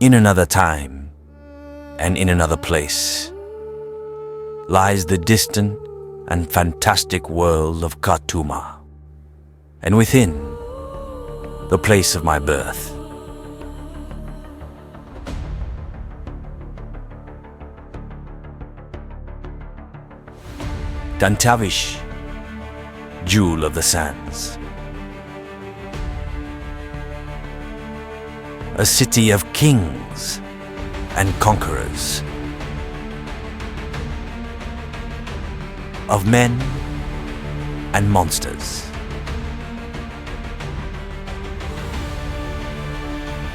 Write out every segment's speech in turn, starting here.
In another time, and in another place, lies the distant and fantastic world of Ch.2, and within, the place of my birth. Dantavish, Jewel of the Sands. A city of kings and conquerors, of men and monsters.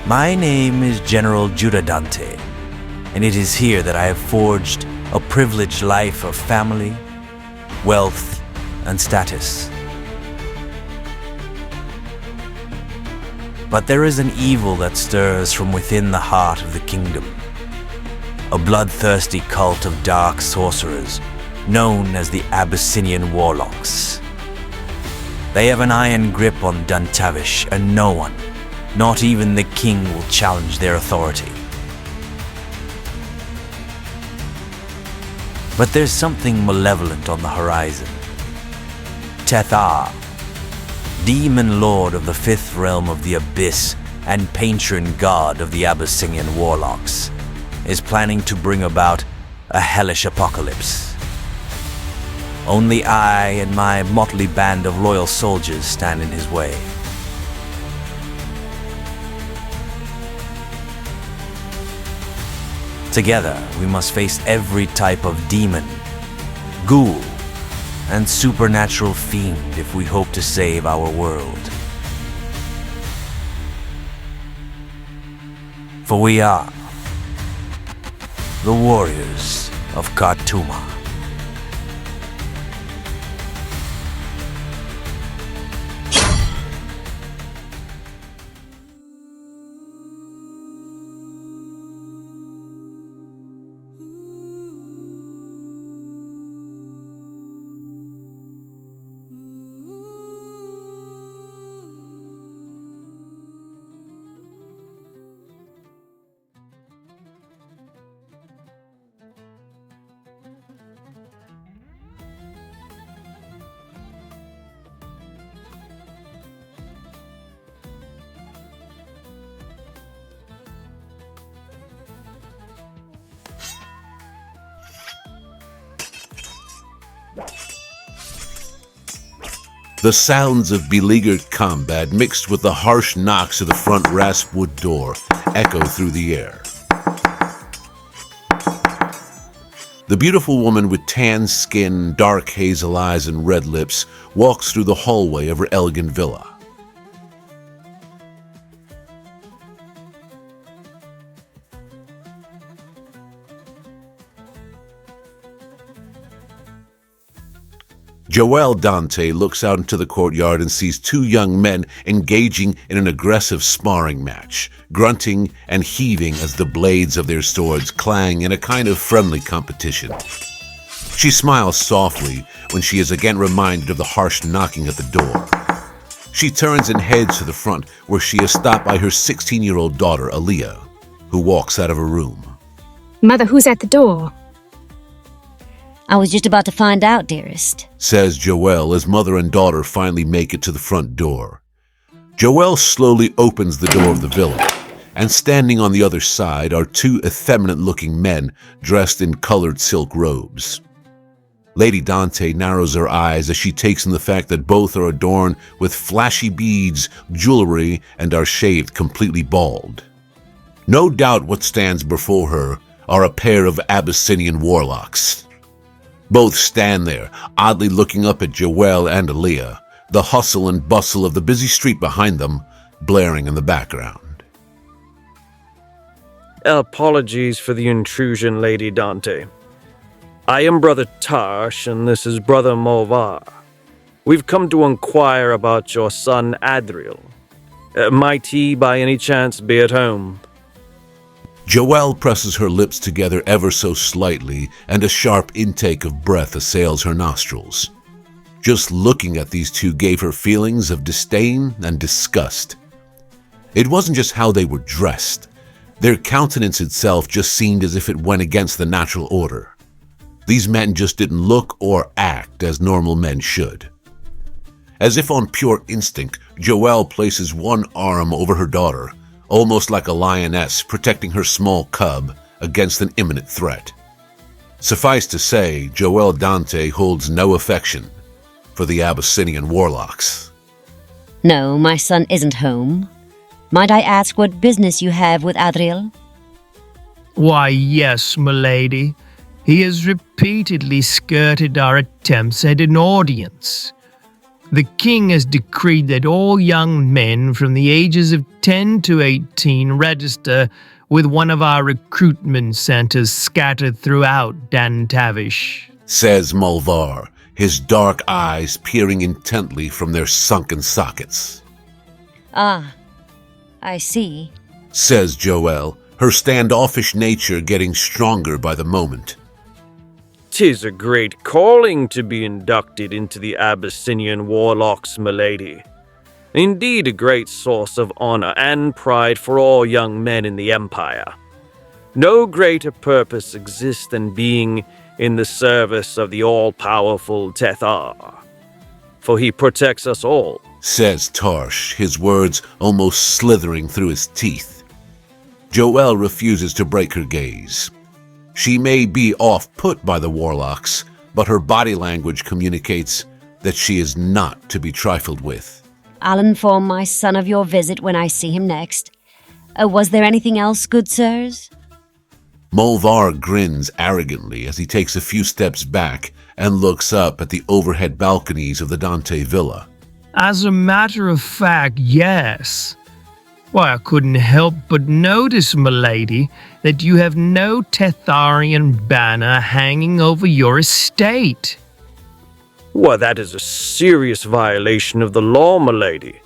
My name is General Judah Dante, and it is here that I have forged a privileged life of family, wealth, and status. But there is an evil that stirs from within the heart of the kingdom, a bloodthirsty cult of dark sorcerers known as the Abyssinian Warlocks. They have an iron grip on Dantavish, and no one, not even the king, will challenge their authority. But there's something malevolent on the horizon. Ch.2, demon lord of the fifth realm of the abyss and patron god of the Abyssinian Warlocks, is planning to bring about a hellish apocalypse. Only I and my motley band of loyal soldiers stand in his way. Together, we must face every type of demon, ghoul, and supernatural fiend if we hope to save our world. For we are the warriors of Ch.2. The sounds of beleaguered combat mixed with the harsh knocks of the front raspwood door echo through the air. The beautiful woman with tan skin, dark hazel eyes, and red lips walks through the hallway of her elegant villa. Joel Dante looks out into the courtyard and sees two young men engaging in an aggressive sparring match, grunting and heaving as the blades of their swords clang in a kind of friendly competition. She smiles softly when she is again reminded of the harsh knocking at the door. She turns and heads to the front, where she is stopped by her 16-year-old daughter, Aaliyah, who walks out of her room. Mother, who's at the door? I was just about to find out, dearest, says Joelle as mother and daughter finally make it to the front door. Joelle slowly opens the door of the villa, and standing on the other side are two effeminate-looking men dressed in colored silk robes. Lady Dante narrows her eyes as she takes in the fact that both are adorned with flashy beads, jewelry, and are shaved completely bald. No doubt what stands before her are a pair of Abyssinian warlocks. Both stand there, oddly looking up at Joelle and Aaliyah, the hustle and bustle of the busy street behind them blaring in the background. Apologies for the intrusion, Lady Dante. I am Brother Tarsh, and this is Brother Movar. We've come to inquire about your son, Adriel. Might he, by any chance, be at home? Joelle presses her lips together ever so slightly, and a sharp intake of breath assails her nostrils. Just looking at these two gave her feelings of disdain and disgust. It wasn't just how they were dressed. Their countenance itself just seemed as if it went against the natural order. These men just didn't look or act as normal men should. As if on pure instinct, Joelle places one arm over her daughter, almost like a lioness protecting her small cub against an imminent threat. Suffice to say, Joelle Dante holds no affection for the Abyssinian warlocks. No, my son isn't home. Might I ask what business you have with Adriel? Why, yes, milady. He has repeatedly skirted our attempts at an audience. The king has decreed that all young men from the ages of 10 to 18 register with one of our recruitment centers scattered throughout Dantavish, says Mulvar, his dark eyes peering intently from their sunken sockets. Ah, I see, says Joelle, her standoffish nature getting stronger by the moment. 'Tis a great calling to be inducted into the Abyssinian warlocks, milady. Indeed a great source of honor and pride for all young men in the Empire. No greater purpose exists than being in the service of the all-powerful Ch.2, for he protects us all, says Tarsh, his words almost slithering through his teeth. Joelle refuses to break her gaze. She may be off-put by the warlocks, but her body language communicates that she is not to be trifled with. I'll inform my son of your visit when I see him next. Was there anything else, good sirs? Mulvar grins arrogantly as he takes a few steps back and looks up at the overhead balconies of the Dante villa. As a matter of fact, yes. Why, I couldn't help but notice, milady, that you have no Tetharian banner hanging over your estate. Why, that is a serious violation of the law, milady.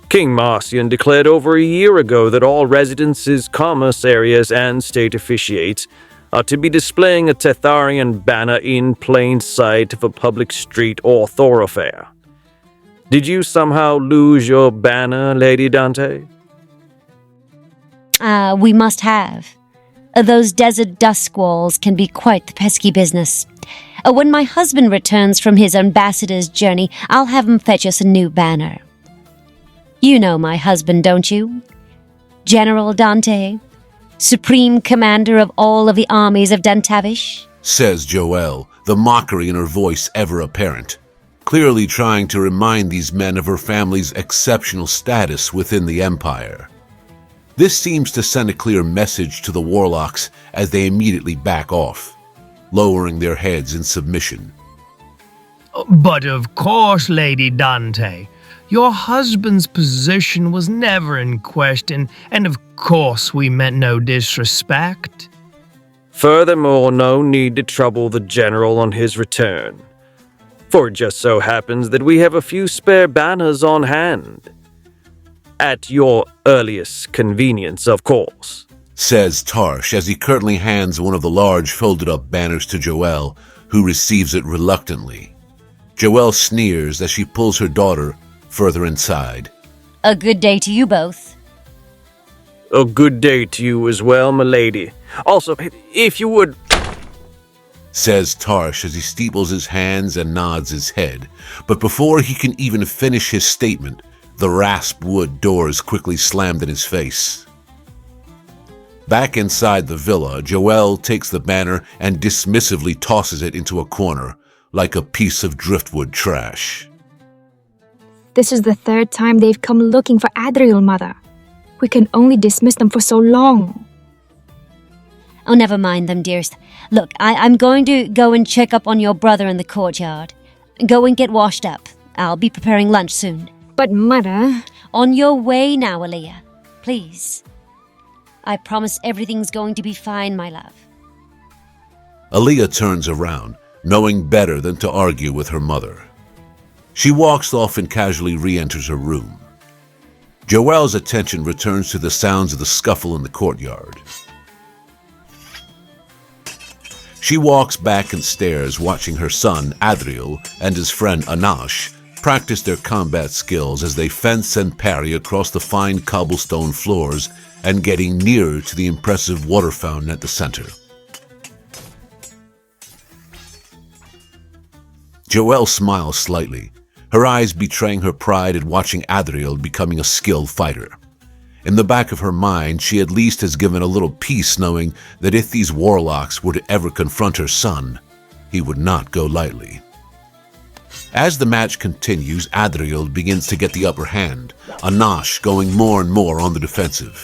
King Marcian declared over a year ago that all residences, commerce areas, and state officiates are to be displaying a Tetharian banner in plain sight of a public street or thoroughfare. Did you somehow lose your banner, Lady Dante? We must have. Those desert dust squalls can be quite the pesky business. When my husband returns from his ambassador's journey, I'll have him fetch us a new banner. You know my husband, don't you? General Dante, supreme commander of all of the armies of Dantavish, says Joelle, the mockery in her voice ever apparent, clearly trying to remind these men of her family's exceptional status within the Empire. This seems to send a clear message to the warlocks as they immediately back off, lowering their heads in submission. But of course, Lady Dante, your husband's position was never in question, and of course we meant no disrespect. Furthermore, no need to trouble the general on his return, for it just so happens that we have a few spare banners on hand. At your earliest convenience, of course, says Tarsh as he curtly hands one of the large folded-up banners to Joelle, who receives it reluctantly. Joelle sneers as she pulls her daughter further inside. A good day to you both. A good day to you as well, milady. Also, if you would, says Tarsh as he steeples his hands and nods his head. But before he can even finish his statement, the rasped wood doors quickly slammed in his face. Back inside the villa, Joelle takes the banner and dismissively tosses it into a corner, like a piece of driftwood trash. This is the third time they've come looking for Adriel, Mother. We can only dismiss them for so long. Oh, never mind them, dearest. Look, I'm going to go and check up on your brother in the courtyard. Go and get washed up. I'll be preparing lunch soon. But, Mother... On your way now, Aaliyah. Please. I promise everything's going to be fine, my love. Aaliyah turns around, knowing better than to argue with her mother. She walks off and casually re-enters her room. Joelle's attention returns to the sounds of the scuffle in the courtyard. She walks back and stares, watching her son, Adriel, and his friend Anash practice their combat skills as they fence and parry across the fine cobblestone floors and getting nearer to the impressive water fountain at the center. Joelle smiles slightly, her eyes betraying her pride at watching Adriel becoming a skilled fighter. In the back of her mind, she at least has given a little peace knowing that if these warlocks were to ever confront her son, he would not go lightly. As the match continues, Adriel begins to get the upper hand, Anash going more and more on the defensive.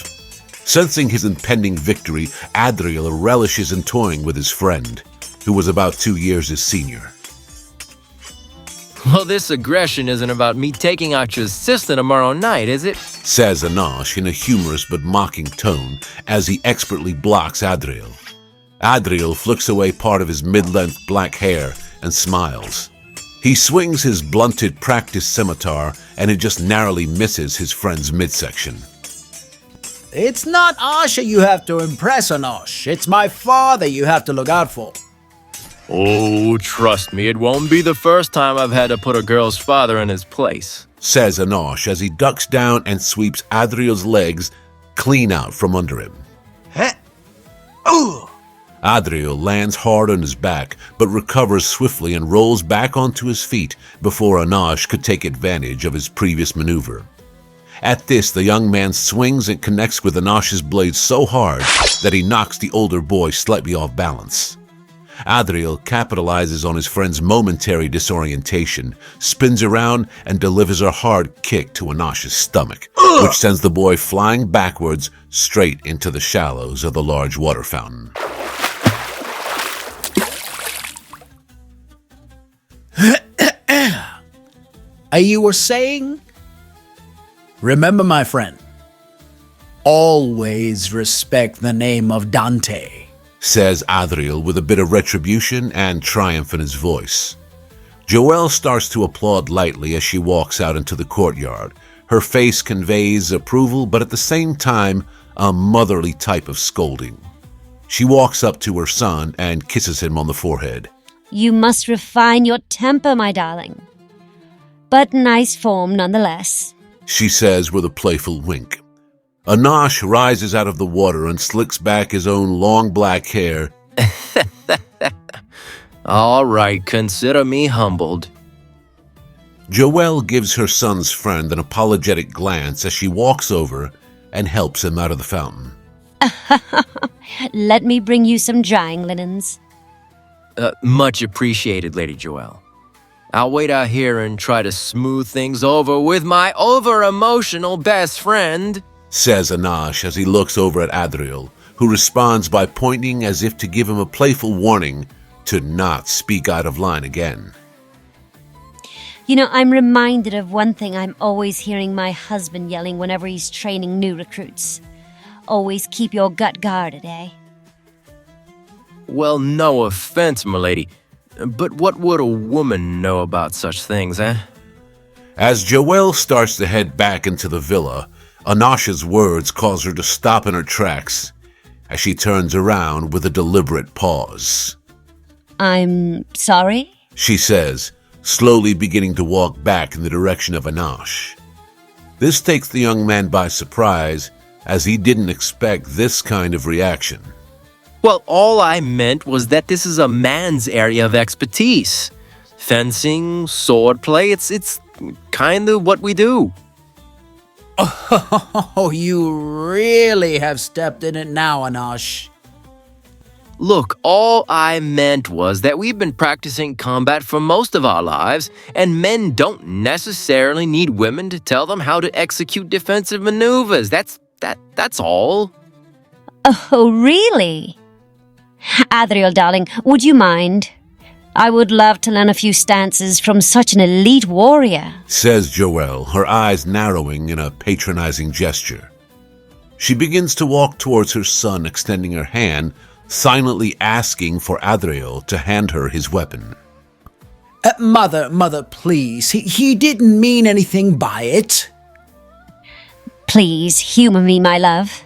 Sensing his impending victory, Adriel relishes in toying with his friend, who was about 2 years his senior. Well, this aggression isn't about me taking out your sister tomorrow night, is it? Says Anash in a humorous but mocking tone as he expertly blocks Adriel. Adriel flicks away part of his mid-length black hair and smiles. He swings his blunted practice scimitar and it just narrowly misses his friend's midsection. It's not Asha you have to impress, Anash. It's my father you have to look out for. Oh, trust me, it won't be the first time I've had to put a girl's father in his place. Says Anash as he ducks down and sweeps Adriel's legs clean out from under him. Adriel lands hard on his back, but recovers swiftly and rolls back onto his feet before Anash could take advantage of his previous maneuver. At this, the young man swings and connects with Anash's blade so hard that he knocks the older boy slightly off balance. Adriel capitalizes on his friend's momentary disorientation, spins around, and delivers a hard kick to Anash's stomach, which sends the boy flying backwards straight into the shallows of the large water fountain. You were saying? Remember, my friend, always respect the name of Dante. Says Adriel with a bit of retribution and triumph in his voice. Joelle starts to applaud lightly as she walks out into the courtyard. Her face conveys approval, but at the same time, a motherly type of scolding. She walks up to her son and kisses him on the forehead. You must refine your temper, my darling. But nice form nonetheless. She says with a playful wink. Anash rises out of the water and slicks back his own long black hair. All right, consider me humbled. Joelle gives her son's friend an apologetic glance as she walks over and helps him out of the fountain. Let me bring you some drying linens. Much appreciated, Lady Joelle. I'll wait out here and try to smooth things over with my over-emotional best friend. Says Anash as he looks over at Adriel, who responds by pointing as if to give him a playful warning to not speak out of line again. You know, I'm reminded of one thing I'm always hearing my husband yelling whenever he's training new recruits. Always keep your gut guarded, eh? Well, no offense, milady, but what would a woman know about such things, eh? As Joelle starts to head back into the villa, Anash's words cause her to stop in her tracks as she turns around with a deliberate pause. I'm sorry? She says, slowly beginning to walk back in the direction of Anash. This takes the young man by surprise as he didn't expect this kind of reaction. Well, all I meant was that this is a man's area of expertise. Fencing, swordplay, it's kind of what we do. Oh, you really have stepped in it now, Anash. Look, all I meant was that we've been practicing combat for most of our lives, and men don't necessarily need women to tell them how to execute defensive maneuvers. That's all. Oh, really? Adriel, darling, would you mind? I would love to learn a few stances from such an elite warrior. Says Joelle, her eyes narrowing in a patronizing gesture. She begins to walk towards her son, extending her hand, silently asking for Adriel to hand her his weapon. Mother, please. He didn't mean anything by it. Please, humor me, my love.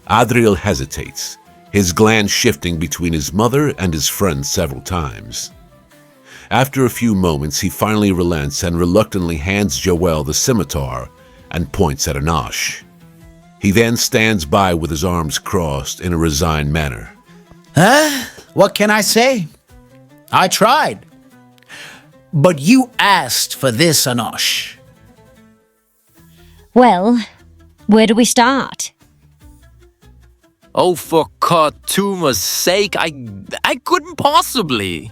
Adriel hesitates, his glance shifting between his mother and his friend several times. After a few moments, he finally relents and reluctantly hands Joelle the scimitar and points at Anash. He then stands by with his arms crossed in a resigned manner. What can I say? I tried. But you asked for this, Anosh. Well, where do we start? Oh, for Khartoum's sake, I couldn't possibly.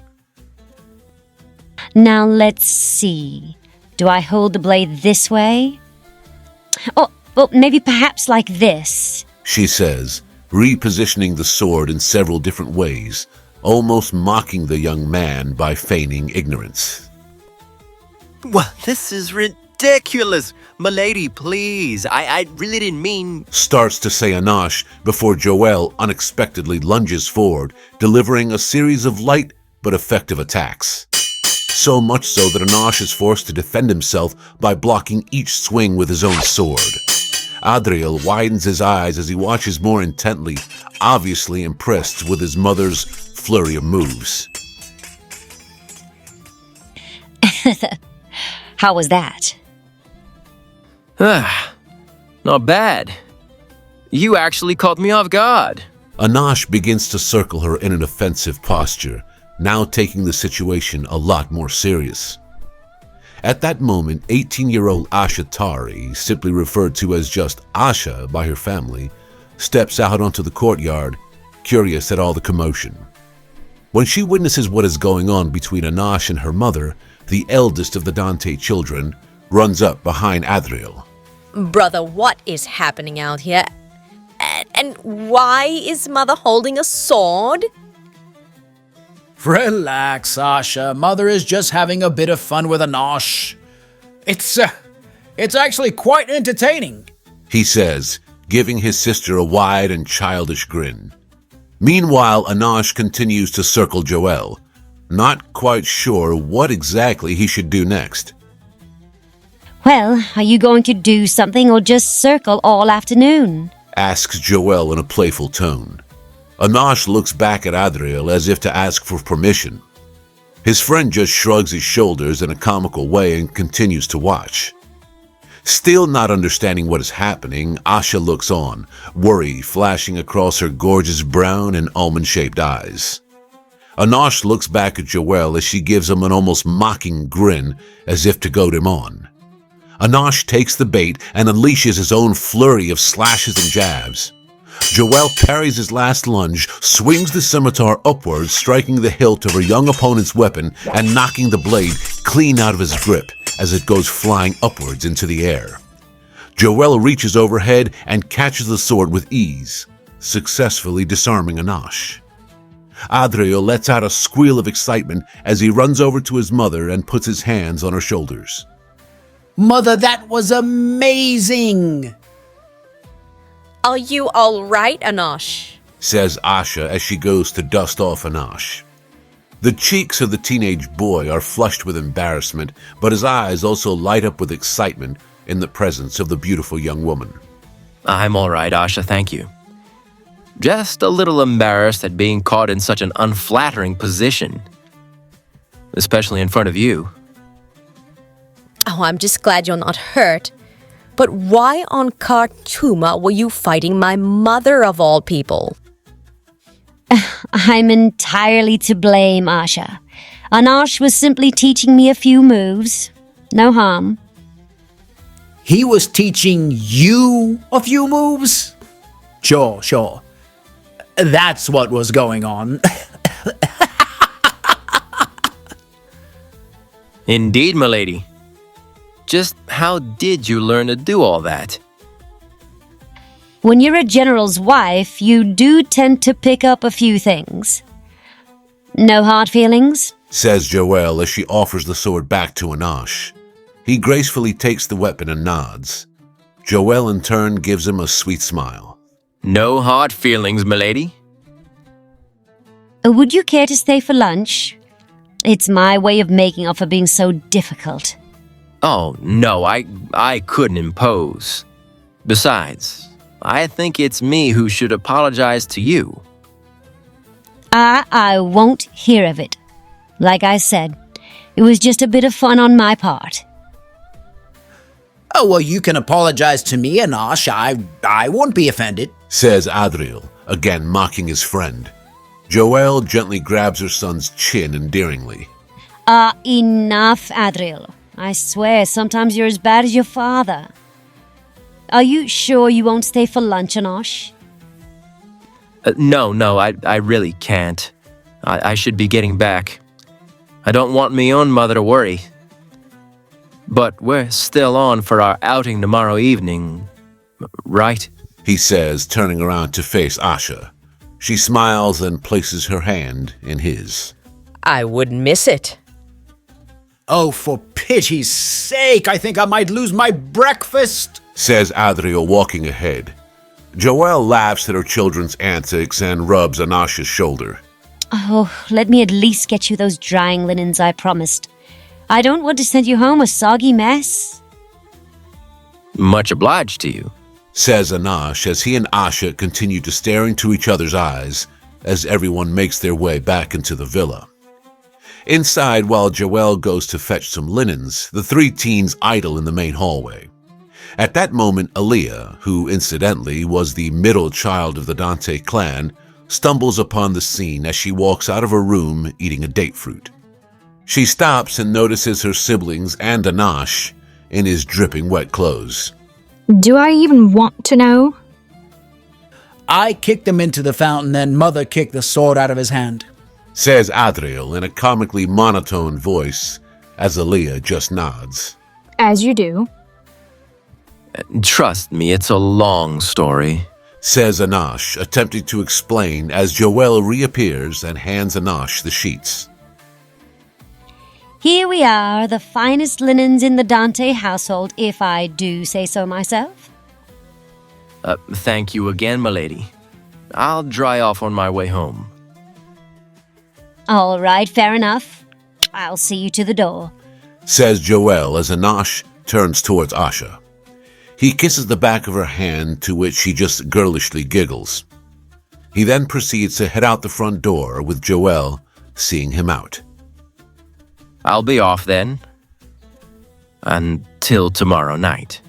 Now let's see. Do I hold the blade this way? Oh, well, maybe perhaps like this. She says, repositioning the sword in several different ways, almost mocking the young man by feigning ignorance. Well, this is ridiculous. Milady, please. I really didn't mean... Starts to say Anosh before Joel unexpectedly lunges forward, delivering a series of light but effective attacks. So much so that Anosh is forced to defend himself by blocking each swing with his own sword. Adriel widens his eyes as he watches more intently, obviously impressed with his mother's flurry of moves. How was that? Not bad. You actually caught me off guard. Anosh begins to circle her in an offensive posture, now taking the situation a lot more serious. At that moment, 18-year-old Asha Tari, simply referred to as just Asha by her family, steps out onto the courtyard, curious at all the commotion. When she witnesses what is going on between Anosh and her mother, the eldest of the Dante children runs up behind Adriel. Brother, what is happening out here? And why is Mother holding a sword? Relax, Asha. Mother is just having a bit of fun with Anosh. It's actually quite entertaining, he says, giving his sister a wide and childish grin. Meanwhile, Anosh continues to circle Joel, not quite sure what exactly he should do next. Well, are you going to do something or just circle all afternoon? Asks Joel in a playful tone. Anosh looks back at Adriel as if to ask for permission. His friend just shrugs his shoulders in a comical way and continues to watch. Still not understanding what is happening, Asha looks on, worry flashing across her gorgeous brown and almond-shaped eyes. Anosh looks back at Joel as she gives him an almost mocking grin as if to goad him on. Anosh takes the bait and unleashes his own flurry of slashes and jabs. Joel parries his last lunge, swings the scimitar upwards, striking the hilt of her young opponent's weapon and knocking the blade clean out of his grip as it goes flying upwards into the air. Joel reaches overhead and catches the sword with ease, successfully disarming Anosh. Adriel lets out a squeal of excitement as he runs over to his mother and puts his hands on her shoulders. Mother, that was amazing! Are you all right, Anosh? Says Asha as she goes to dust off Anosh. The cheeks of the teenage boy are flushed with embarrassment, but his eyes also light up with excitement in the presence of the beautiful young woman. I'm all right, Asha, thank you. Just a little embarrassed at being caught in such an unflattering position, especially in front of you. Oh, I'm just glad you're not hurt. But why on Khartoum were you fighting my mother of all people? I'm entirely to blame, Asha. Anosh was simply teaching me a few moves. No harm. He was teaching you a few moves? Sure. That's what was going on. Indeed, milady. Just how did you learn to do all that? When you're a general's wife, you do tend to pick up a few things. No hard feelings? Says Joel as she offers the sword back to Anosh. He gracefully takes the weapon and nods. Joel in turn gives him a sweet smile. No hard feelings, milady. Would you care to stay for lunch? It's my way of making up for being so difficult. Oh, no, I couldn't impose. Besides, I think it's me who should apologize to you. I won't hear of it. Like I said, it was just a bit of fun on my part. Oh, well, you can apologize to me, Anash. I won't be offended. Says Adriel, again mocking his friend. Joelle gently grabs her son's chin endearingly. Enough, Adriel. I swear, sometimes you're as bad as your father. Are you sure you won't stay for lunch, Anash? No, I really can't. I should be getting back. I don't want me own mother to worry. But we're still on for our outing tomorrow evening, right? He says, turning around to face Asha. She smiles and places her hand in his. I wouldn't miss it. Oh, for pity's sake, I think I might lose my breakfast. Says Adriel, walking ahead. Joelle laughs at her children's antics and rubs Anasha's shoulder. Oh, let me at least get you those drying linens I promised. I don't want to send you home a soggy mess. Much obliged to you. Says Anash as he and Asha continue to stare into each other's eyes as everyone makes their way back into the villa. Inside, while Joelle goes to fetch some linens, the three teens idle in the main hallway. At that moment, Aaliyah, who incidentally was the middle child of the Dante clan, stumbles upon the scene as she walks out of her room eating a date fruit. She stops and notices her siblings and Anash in his dripping wet clothes. Do I even want to know? I kicked him into the fountain, then Mother kicked the sword out of his hand. Says Adriel in a comically monotone voice as Aaliyah just nods. As you do. Trust me, it's a long story. Says Anash, attempting to explain as Joelle reappears and hands Anash the sheets. Here we are, the finest linens in the Dante household, if I do say so myself. Thank you again, milady. I'll dry off on my way home. All right, fair enough. I'll see you to the door. Says Joelle as Anash turns towards Asha. He kisses the back of her hand, to which she just girlishly giggles. He then proceeds to head out the front door, with Joelle seeing him out. I'll be off then. Until tomorrow night.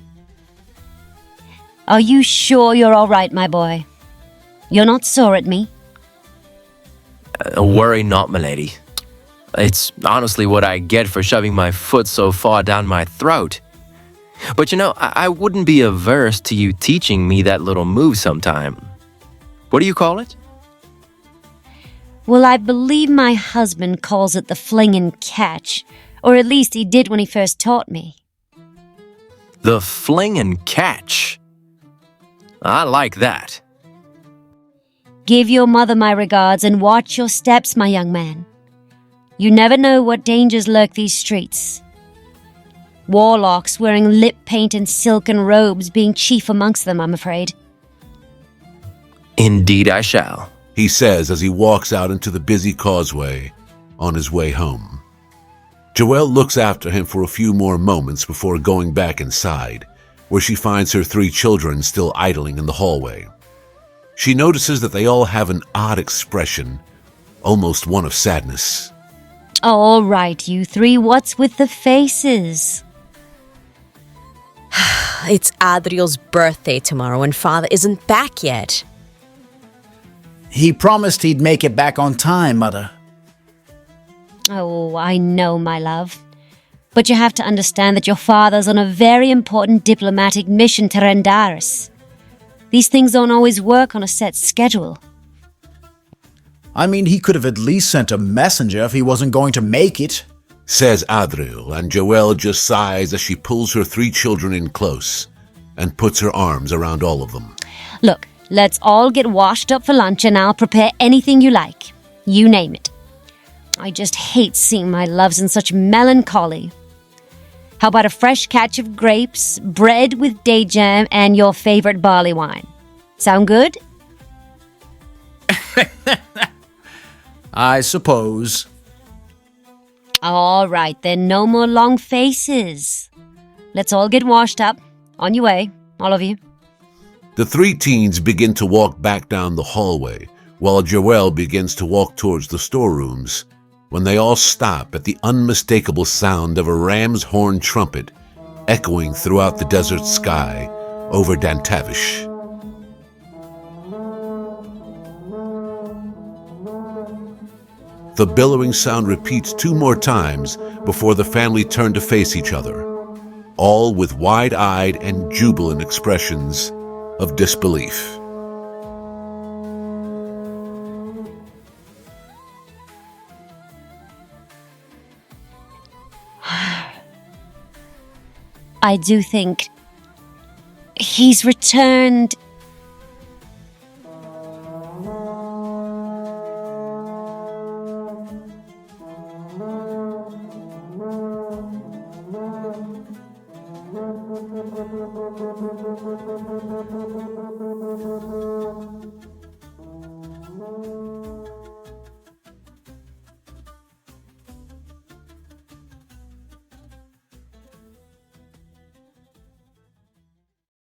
Are you sure you're all right, my boy? You're not sore at me? Worry not, milady. It's honestly what I get for shoving my foot so far down my throat. But you know, I wouldn't be averse to you teaching me that little move sometime. What do you call it? Well, I believe my husband calls it the fling and catch, or at least he did when he first taught me. The fling and catch. I like that. Give your mother my regards and watch your steps, my young man. You never know what dangers lurk these streets. Warlocks wearing lip paint and silken robes being chief amongst them, I'm afraid. Indeed I shall. He says as he walks out into the busy causeway on his way home. Joelle looks after him for a few more moments before going back inside, where she finds her three children still idling in the hallway. She notices that they all have an odd expression, almost one of sadness. All right, you three, what's with the faces? It's Adriel's birthday tomorrow and Father isn't back yet. He promised he'd make it back on time, Mother. Oh, I know, my love. But you have to understand that your father's on a very important diplomatic mission to Rendaris. These things don't always work on a set schedule. I mean, he could have at least sent a messenger if he wasn't going to make it. Says Adriel, and Joelle just sighs as she pulls her three children in close and puts her arms around all of them. Look, let's all get washed up for lunch and I'll prepare anything you like. You name it. I just hate seeing my loves in such melancholy. How about a fresh catch of grapes, bread with date jam, and your favorite barley wine? Sound good? I suppose. All right, then no more long faces. Let's all get washed up. On your way, all of you. The three teens begin to walk back down the hallway, while Joelle begins to walk towards the storerooms, when they all stop at the unmistakable sound of a ram's horn trumpet echoing throughout the desert sky over Dantavish. The billowing sound repeats 2 more times before the family turn to face each other, all with wide-eyed and jubilant expressions of disbelief. I do think he's returned